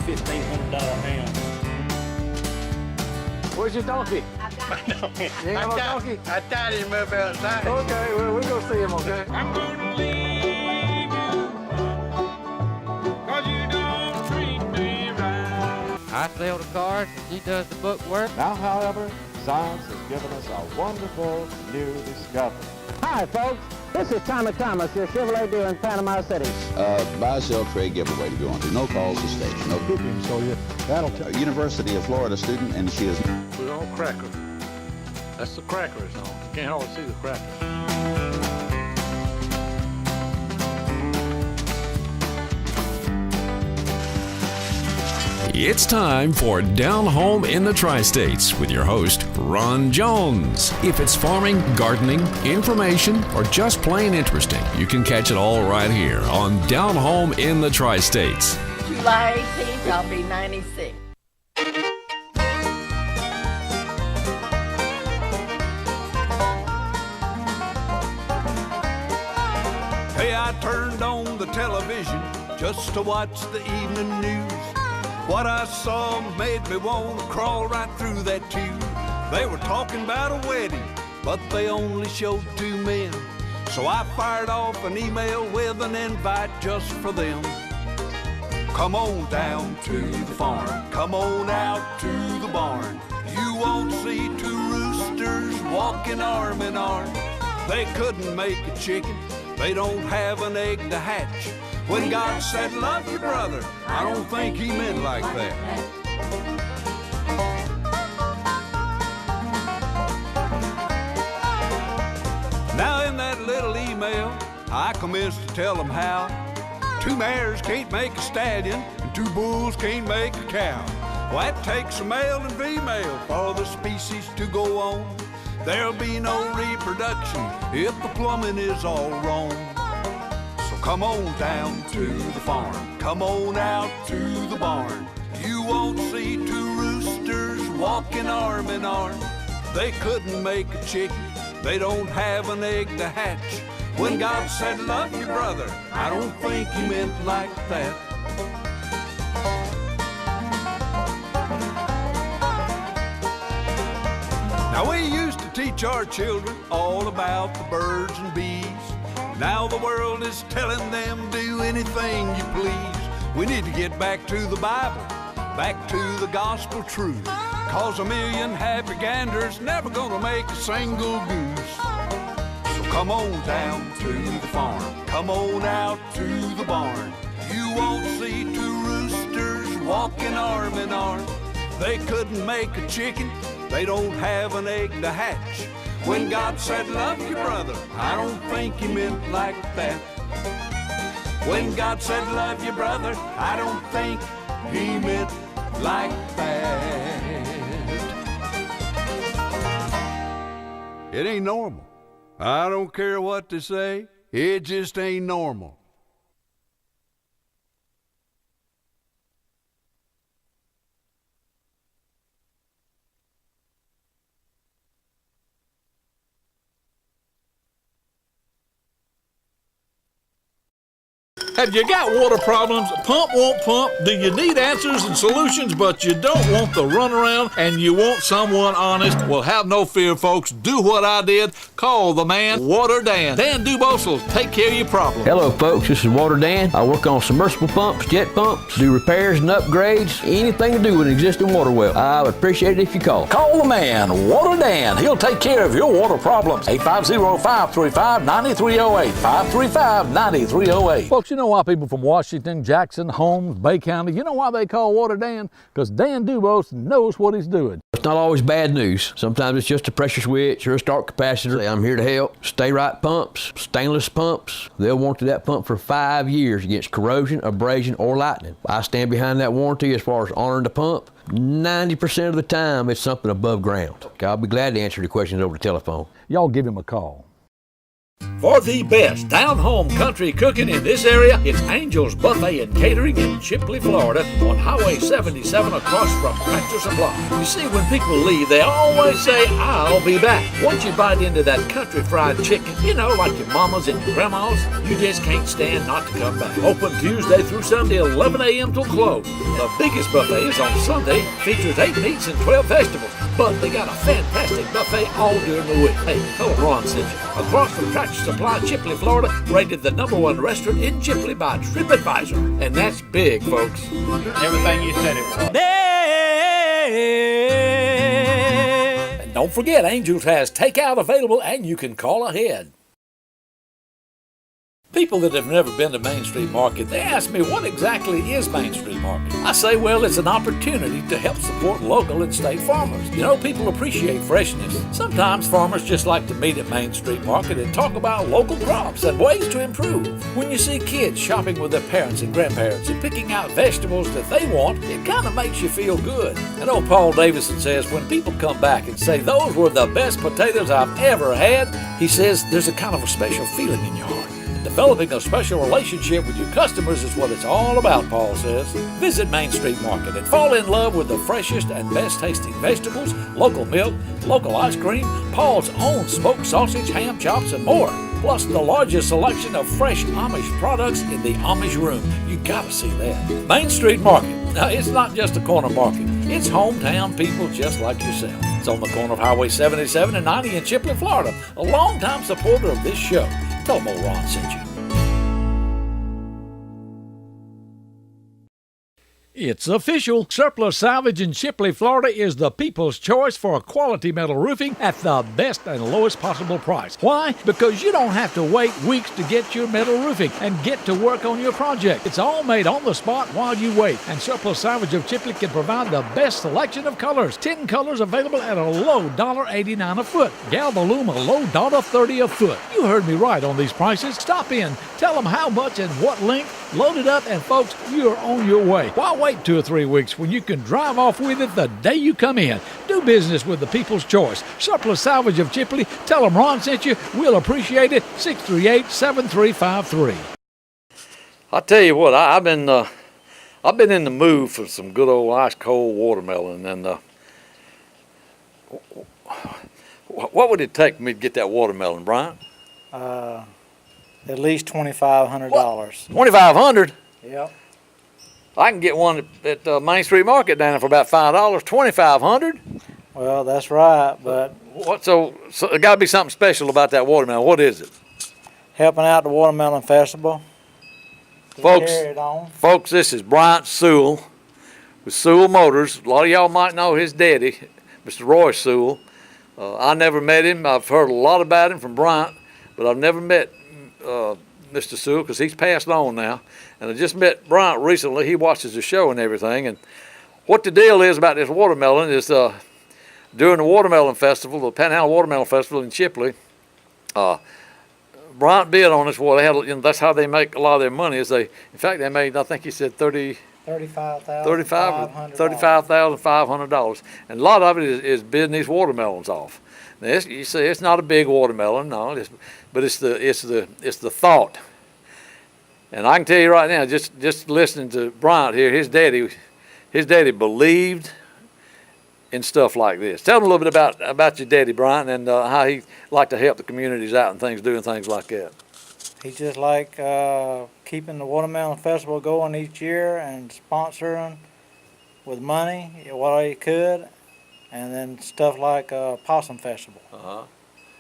$1,500 hound. Where's your donkey? You ain't got no donkey? I tied him up outside. Okay, well, we'll go see him, okay? I'm gonna leave you, 'cause you don't treat me right. I sell the cars, and she does the book work. Now, however, science has given us a wonderful new discovery. Hi, folks. This is Tommy Thomas, your Chevrolet dealer in Panama City. Buy, sell, trade, giveaway to go on to. No calls to station. No Cooking, so that'll tell you. University of Florida student, and she is. We're on cracker. That's the cracker it's on. You can't hardly see the cracker. It's time for Down Home in the Tri-States with your host, Ron Jones. If it's farming, gardening, information, or just plain interesting, you can catch it all right here on Down Home in the Tri-States. July 18th, I'll be 96. Hey, I turned on the television just to watch the evening news. What I saw made me want to crawl right through that tube. They were talking about a wedding, but they only showed 2 men. So I fired off an email with an invite just for them. Come on down to the farm, come on out to the barn. You won't see 2 roosters walking arm in arm. They couldn't make a chicken, they don't have an egg to hatch. When God said, love your brother, I don't think he meant like that. Now in that little email, I commenced to tell them how 2 mares can't make a stallion and 2 bulls can't make a cow. Well, that takes a male and female for the species to go on. There'll be no reproduction if the plumbing is all wrong. So come on down to the farm, come on out to the barn. You won't see 2 roosters walking arm in arm. They couldn't make a chicken, they don't have an egg to hatch. When God said love your brother, I don't think he meant like that. Now we used to teach our children all about the birds and bees. Now the world is telling them do anything you please. We need to get back to the Bible, back to the gospel truth. 'Cause a million happy ganders never gonna make a single goose. So come on down to the farm, come on out to the barn. You won't see 2 roosters walking arm in arm. They couldn't make a chicken, they don't have an egg to hatch. When God said love your brother, I don't think he meant like that. When God said love your brother, I don't think he meant like that. It ain't normal. I don't care what they say, it just ain't normal. Have you got water problems? Pump won't pump? Do you need answers and solutions, but you don't want the runaround and you want someone honest? Well, have no fear, folks. Do what I did. Call the man, Water Dan. Dan Dubose will take care of your problem. Hello, folks. This is Water Dan. I work on submersible pumps, jet pumps, do repairs and upgrades, anything to do with an existing water well. I would appreciate it if you call. Call the man, Water Dan. He'll take care of your water problems. 850-535-9308. 535-9308. Folks, you know why people from Washington, Jackson, Holmes, Bay County, you know why they call Water Dan? Because Dan Dubose knows what he's doing. It's not always bad news. Sometimes it's just a pressure switch or a start capacitor. I'm here to help. Stay right pumps, stainless pumps. They'll warranty that pump for 5 years against corrosion, abrasion, or lightning. I stand behind that warranty as far as honoring the pump. 90% of the time, it's something above ground. I'll be glad to answer your questions over the telephone. Y'all give him a call. For the best down-home country cooking in this area, it's Angel's Buffet and Catering in Chipley, Florida, on Highway 77 across from Tractor Supply. You see, when people leave, they always say, "I'll be back." Once you bite into that country fried chicken, you know, like your mamas and your grandmas, you just can't stand not to come back. Open Tuesday through Sunday, 11 a.m. till close. The biggest buffet is on Sunday, features 8 meats and 12 vegetables. But they got a fantastic buffet all during the week. Hey, tell them Ron sent you. Across from Tractor Supply, Chipley, Florida, rated the #1 restaurant in Chipley by TripAdvisor. And that's big, folks. Everything you said it was. And don't forget, Angels has takeout available and you can call ahead. People that have never been to Main Street Market, they ask me, what exactly is Main Street Market? I say, well, it's an opportunity to help support local and state farmers. You know, people appreciate freshness. Sometimes farmers just like to meet at Main Street Market and talk about local crops and ways to improve. When you see kids shopping with their parents and grandparents and picking out vegetables that they want, it kind of makes you feel good. I know Paul Davison says when people come back and say, those were the best potatoes I've ever had, he says there's a kind of a special feeling in your heart. Developing a special relationship with your customers is what it's all about, Paul says. Visit Main Street Market and fall in love with the freshest and best tasting vegetables, local milk, local ice cream, Paul's own smoked sausage, ham chops, and more. Plus the largest selection of fresh Amish products in the Amish room. You gotta see that. Main Street Market. Now, it's not just a corner market. It's hometown people just like yourself. It's on the corner of Highway 77 and 90 in Chipley, Florida. A longtime supporter of this show. Tell them old Ron sent you. It's official. Surplus Salvage in Chipley, Florida is the people's choice for quality metal roofing at the best and lowest possible price. Why? Because you don't have to wait weeks to get your metal roofing and get to work on your project. It's all made on the spot while you wait. And Surplus Salvage of Chipley can provide the best selection of colors. 10 colors available at a low $1.89 a foot. Galvalume a low $1.30 a foot. You heard me right on these prices. Stop in, tell them how much and what length, load it up, and folks, you're on your way. Why wait 2 or 3 weeks when you can drive off with it the day you come in? Do business with the people's choice. Surplus Salvage of Chipley. Tell them Ron sent you. We'll appreciate it. 638-7353. I tell you what, I've been in the mood for some good old ice cold watermelon. And what would it take for me to get that watermelon, Brian? At least $2,500. $2,500? Yep. I can get one at Main Street Market down there for about $5. $2,500? Well, that's right, but what? So there got to be something special about that watermelon. What is it? Helping out the Watermelon Festival. Folks, this is Bryant Sewell with Sewell Motors. A lot of y'all might know his daddy, Mr. Roy Sewell. I never met him. I've heard a lot about him from Bryant, but I've never met Mr. Sewell because he's passed on now. And I just met Bryant recently. He watches the show and everything. And what the deal is about this watermelon is during the Watermelon Festival, the Panhandle Watermelon Festival in Chipley, Bryant bid on this. Well, they had, that's how they make a lot of their money. Is they made, I think he said $35,500, and a lot of it is bidding these watermelons off. Now, you see, it's not a big watermelon, no, but it's the thought. And I can tell you right now, just listening to Bryant here, his daddy believed in stuff like this. Tell them a little bit about your daddy, Bryant, and how he liked to help the communities out and doing things like that. He just liked keeping the Watermelon Festival going each year and sponsoring with money what he could, and then stuff like Possum Festival.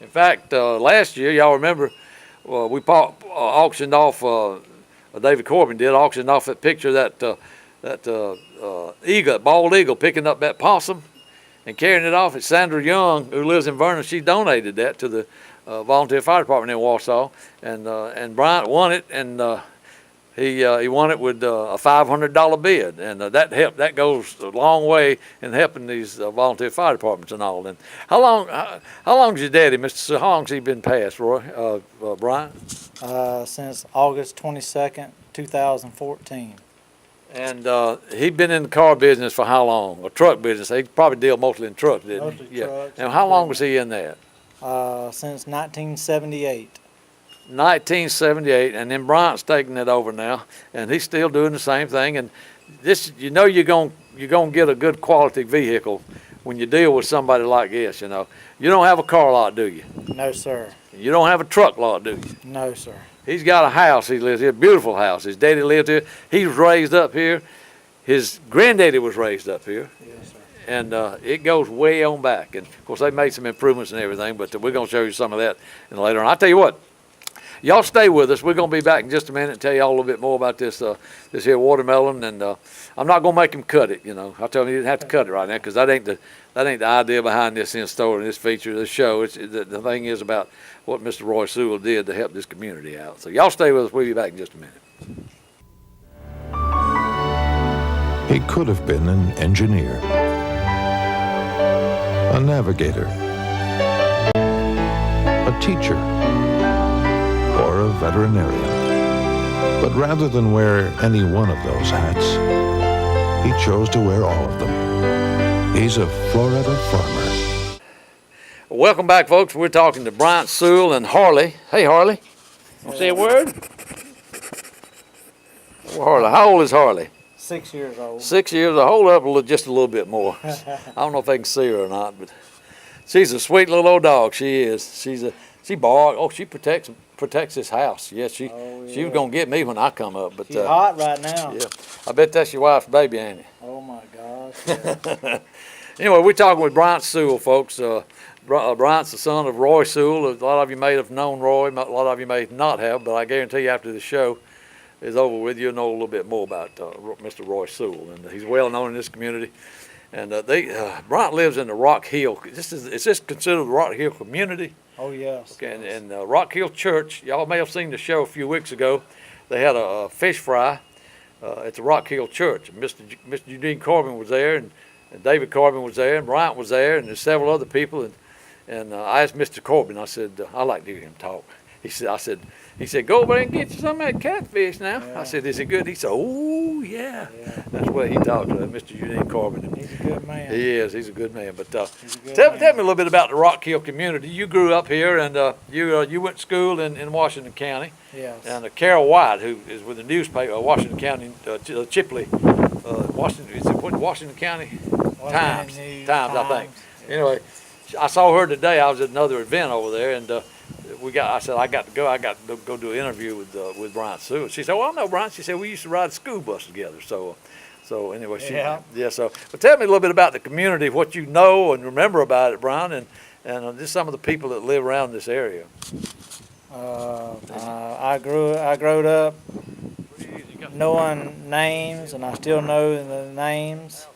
In fact, last year, y'all remember, we auctioned off. David Corbin auctioned off that picture of that eagle, bald eagle, picking up that possum and carrying it off. It's Sandra Young, who lives in Vernon. She donated that to the volunteer fire department in Wausau, and Bryant won it, and he won it with a $500 bid, and that goes a long way in helping these volunteer fire departments and all. And how long's your daddy, Mr. Sewell, how long's he been passed, Roy, Bryant? Since August 22nd, 2014. And he'd been in the car business for how long? A truck business. He probably dealt mostly in trucks, didn't he? Mostly trucks. And how long was he in that? Since 1978. 1978, and then Bryant's taking it over now, and he's still doing the same thing. And this, you know, you're gonna get a good quality vehicle when you deal with somebody like this. You know, you don't have a car lot, do you? No, sir. You don't have a truck lot, do you? No, sir. He's got a house. He lives here, a beautiful house. His daddy lived here. He was raised up here. His granddaddy was raised up here. Yes, sir. And it goes way on back. And of course, they made some improvements and everything, but we're gonna show you some of that later on. I'll tell you what. Y'all stay with us. We're going to be back in just a minute and tell y'all a little bit more about this this here watermelon. And I'm not going to make him cut it, you know. I told him he didn't have to cut it right now because that ain't the idea behind this in store and this feature, this show. The thing is about what Mr. Roy Sewell did to help this community out. So y'all stay with us. We'll be back in just a minute. He could have been an engineer, a navigator, a teacher, or a veterinarian. But rather than wear any one of those hats, he chose to wear all of them. He's a Florida farmer. Welcome back, folks. We're talking to Bryant Sewell and Harley. Hey, Harley. Want to say a word? Well, Harley, how old is Harley? 6 years old. 6 years. I'll hold up just a little bit more. I don't know if they can see her or not, but she's a sweet little old dog. She is. She barks. Oh, she protects this house. Yes, she was gonna get me when I come up. But she's hot right now. Yeah, I bet that's your wife's baby, ain't it? Oh my gosh. Yeah. Anyway, we're talking with Bryant Sewell, folks. Bryant's the son of Roy Sewell. A lot of you may have known Roy. A lot of you may not have, but I guarantee you after the show is over with, you'll know a little bit more about Mr. Roy Sewell, and he's well known in this community. And Bryant lives in the Rock Hill. Is this considered the Rock Hill community? Oh, yes. Okay, and Rock Hill Church, y'all may have seen the show a few weeks ago. They had a fish fry at the Rock Hill Church. Mr. Eugene Corbin was there, and David Corbin was there, and Bryant was there, and there's several other people. And I asked Mr. Corbin, I said, I like to hear him talk. He said, go over there and get you some of that catfish now. Yeah. I said, is it good? He said, oh, yeah. That's the way he talked to Mr. Eugene Corbin. He's a good man. He is. He's a good man. But tell me a little bit about the Rock Hill community. You grew up here, and you went to school in Washington County. Yes. And Carol White, who is with the newspaper, Washington County, Chipley, Washington County Times, I think. Yeah. Anyway, I saw her today. I was at another event over there, and I said I got to go do an interview with Bryant Sewell. She said, well, I know Bryant. She said we used to ride a school bus together. So anyway, but tell me a little bit about the community, what you know and remember about it, Bryant, and just some of the people that live around this area. I grew up knowing names, and I still know the names.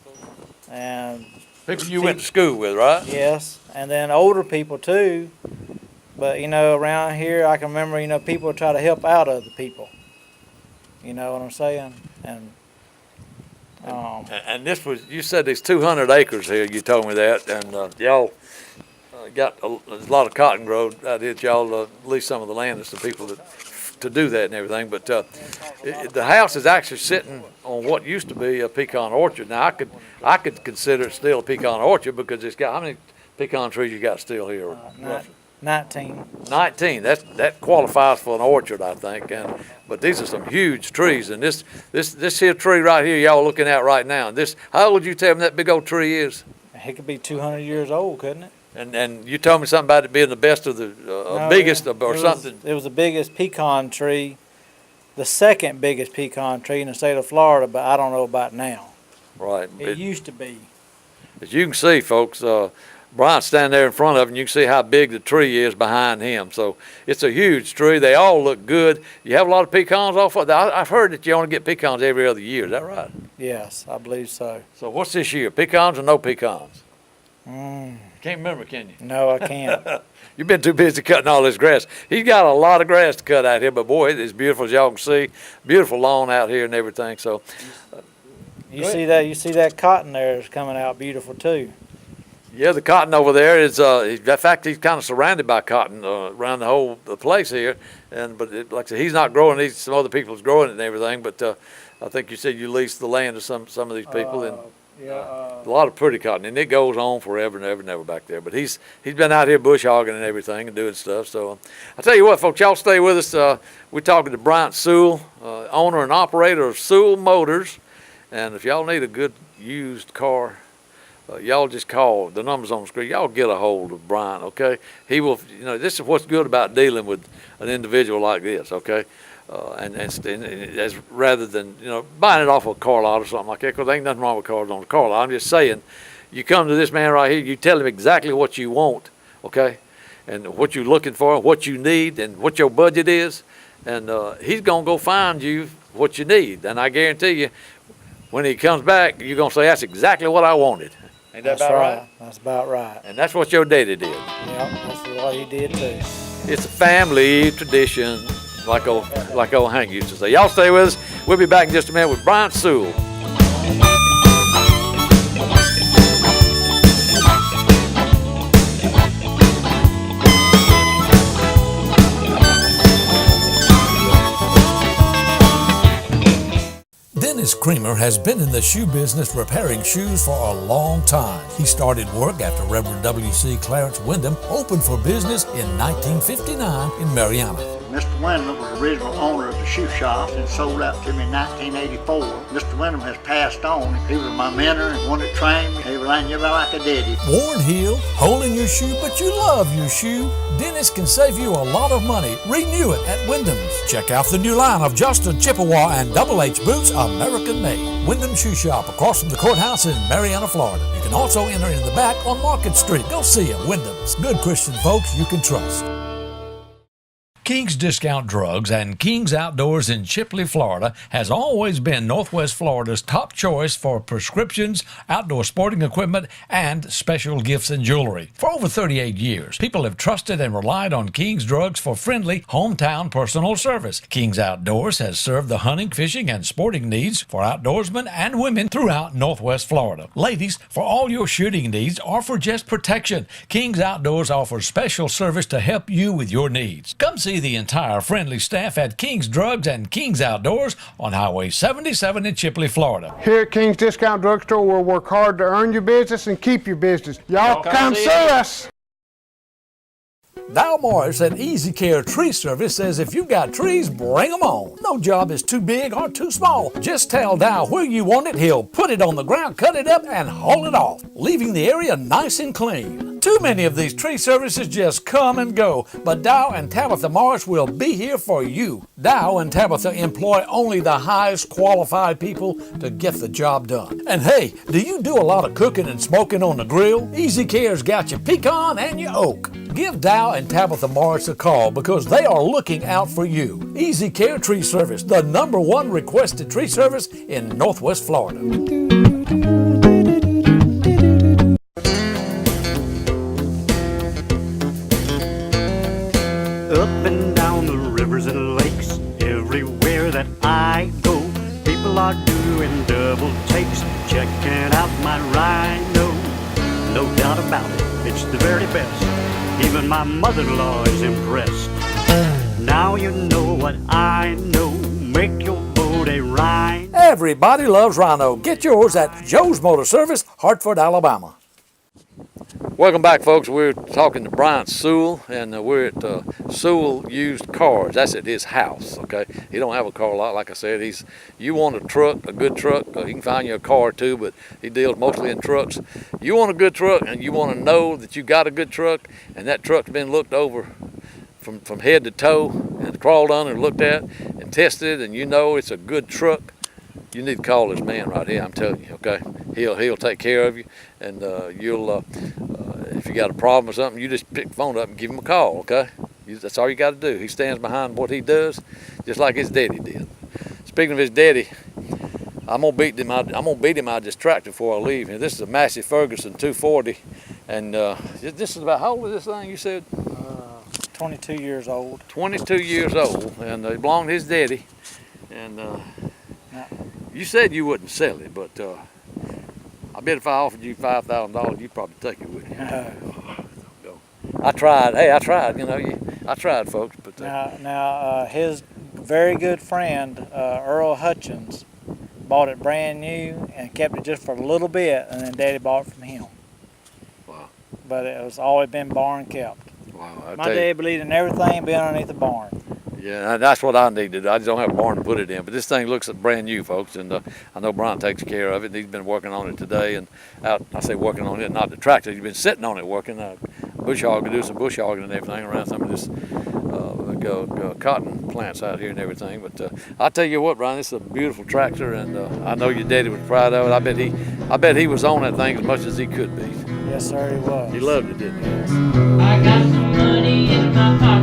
And people you went to school with, right? Yes, and then older people too. But, around here, I can remember, people try to help out other people. You know what I'm saying? And this was, you said there's 200 acres here, you told me that, and y'all got a lot of cotton growth out here. Y'all lease some of the land to some people to do that and everything. But the house is actually sitting on what used to be a pecan orchard. Now, I could consider it still a pecan orchard because it's got, how many pecan trees you got still here? 19. 19. That qualifies for an orchard, I think. But these are some huge trees, and this here tree right here, y'all looking at right now. And how old would you tell me that big old tree is? It could be 200 years old, couldn't it? And you told me something about it being the best of the biggest something. It was the biggest pecan tree, the second biggest pecan tree in the state of Florida, but I don't know about now. Right. It used to be. As you can see, folks, Bryant's standing there in front of him, and you can see how big the tree is behind him. So it's a huge tree. They all look good. You have a lot of pecans off of it. I've heard that you only get pecans every other year. Is that right? Yes, I believe so. So what's this year, pecans or no pecans? Can't remember, can you? No, I can't. You've been too busy cutting all this grass. He's got a lot of grass to cut out here, but boy, it's beautiful as y'all can see. Beautiful lawn out here and everything. So you see that cotton there is coming out beautiful too. Yeah, the cotton over there is. In fact, he's kind of surrounded by cotton around the whole place here. But like I said, he's not growing these. Some other people's growing it and everything. But I think you said you leased the land to some of these people. Yeah. A lot of pretty cotton, and it goes on forever and ever and ever back there. But he's been out here bush hogging and everything and doing stuff. So I tell you what, folks, y'all stay with us. We're talking to Bryant Sewell, owner and operator of Sewell Motors. And if y'all need a good used car, y'all just call the numbers on the screen. Y'all get a hold of Bryant, okay? He will. This is what's good about dealing with an individual like this, okay? And as rather than buying it off a car lot or something like that, because there ain't nothing wrong with cars on the car lot. I'm just saying, you come to this man right here, you tell him exactly what you want, okay, and what you're looking for, what you need, and what your budget is, and he's gonna go find you what you need. And I guarantee you, when he comes back, you're gonna say, "That's exactly what I wanted." Ain't that about right? That's about right. And that's what your daddy did. Yeah, that's what he did too. It's a family tradition. Like old Hank used to say. Y'all stay with us. We'll be back in just a minute with Bryant Sewell. Dennis Creamer has been in the shoe business repairing shoes for a long time. He started work after Reverend W.C. Clarence Wyndham opened for business in 1959 in Mariana. Mr. Wyndham was the original owner of the shoe shop and sold out to me in 1984. Mr. Wyndham has passed on. He was my mentor and one that trained me. He was like a daddy. Worn heel, hole in your shoe, but you love your shoe. Dennis can save you a lot of money. Renew it at Wyndham's. Check out the new line of Justin Chippewa and Double H boots, American made. Wyndham Shoe Shop across from the courthouse in Mariana, Florida. You can also enter in the back on Market Street. Go see them, Wyndham's. Good Christian folks you can trust. King's Discount Drugs and King's Outdoors in Chipley, Florida has always been Northwest Florida's top choice for prescriptions, outdoor sporting equipment, and special gifts and jewelry. For over 38 years, people have trusted and relied on King's Drugs for friendly, hometown personal service. King's Outdoors has served the hunting, fishing, and sporting needs for outdoorsmen and women throughout Northwest Florida. Ladies, for all your shooting needs or for just protection, King's Outdoors offers special service to help you with your needs. Come see the entire friendly staff at King's Drugs and King's Outdoors on Highway 77 in Chipley, Florida. Here at King's Discount Drugstore, we'll work hard to earn your business and keep your business. Y'all come see us. Dow Morris at Easy Care Tree Service says if you've got trees, bring them on. No job is too big or too small. Just tell Dow where you want it. He'll put it on the ground, cut it up, and haul it off, leaving the area nice and clean. Too many of these tree services just come and go, but Dow and Tabitha Morris will be here for you. Dow and Tabitha employ only the highest qualified people to get the job done. And hey, do you do a lot of cooking and smoking on the grill? Easy Care's got your pecan and your oak. Give Dow and Tabitha Morris a call because they are looking out for you. Easy Care Tree Service, the #1 requested tree service in Northwest Florida. Up and down the rivers and lakes, everywhere that I go, people are doing double takes, checking out my rhino. No doubt about it, it's the very best. Even my mother-in-law is impressed. Now you know what I know. Make your boat a rhino. Everybody loves Rhino. Get yours at Joe's Motor Service, Hartford, Alabama. Welcome back, folks. We're talking to Bryant Sewell, and we're at Sewell Used Cars. That's at his house, okay? He don't have a car lot, like I said. You want a truck, a good truck, he can find you a car too, but he deals mostly in trucks. You want a good truck, and you want to know that you got a good truck, and that truck's been looked over from head to toe, and crawled on and looked at, and tested, and you know it's a good truck. You need to call this man right here, I'm telling you, okay? He'll take care of you, and you'll, if you got a problem or something, you just pick the phone up and give him a call, okay? That's all you got to do. He stands behind what he does, just like his daddy did. Speaking of his daddy, I'm gonna beat him out of this tractor before I leave. And this is a Massey Ferguson 240, and this is about, how old is this thing? You said 22 years old. 22 years old, and it belonged to his daddy. And you said you wouldn't sell it, but I bet if I offered you $5,000, you'd probably take it, wouldn't you? I tried. Hey, I tried. I tried, folks. But now, his very good friend Earl Hutchins bought it brand new and kept it just for a little bit, and then Daddy bought it from him. Wow. But it was always been barn kept. Wow. My dad believed in everything being underneath the barn. Yeah, that's what I need to do. I just don't have a barn to put it in. But this thing looks brand new, folks, and I know Brian takes care of it. And he's been working on it today, and I say working on it, not the tractor. He's been sitting on it working, bush hogging, do some bush hogging and everything around some of this cotton plants out here and everything. But I tell you what, Brian, this is a beautiful tractor, and I know your daddy was proud of it. I bet he was on that thing as much as he could be. Yes, sir, he was. He loved it, didn't he? I got some money in my pocket.